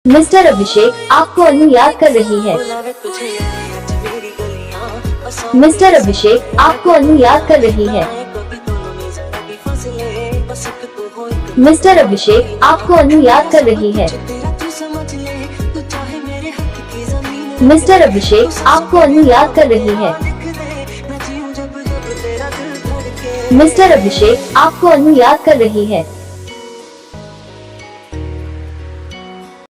Mister अभिषेक आपको अनु याद कर रही है। मिस्टर अभिषेक आपको अनु याद कर रही है। मिस्टर अभिषेक आपको अनु याद कर रही है। मिस्टर अभिषेक आपको अनु याद कर रही है। मिस्टर अभिषेक आपको अनु याद कर रही है।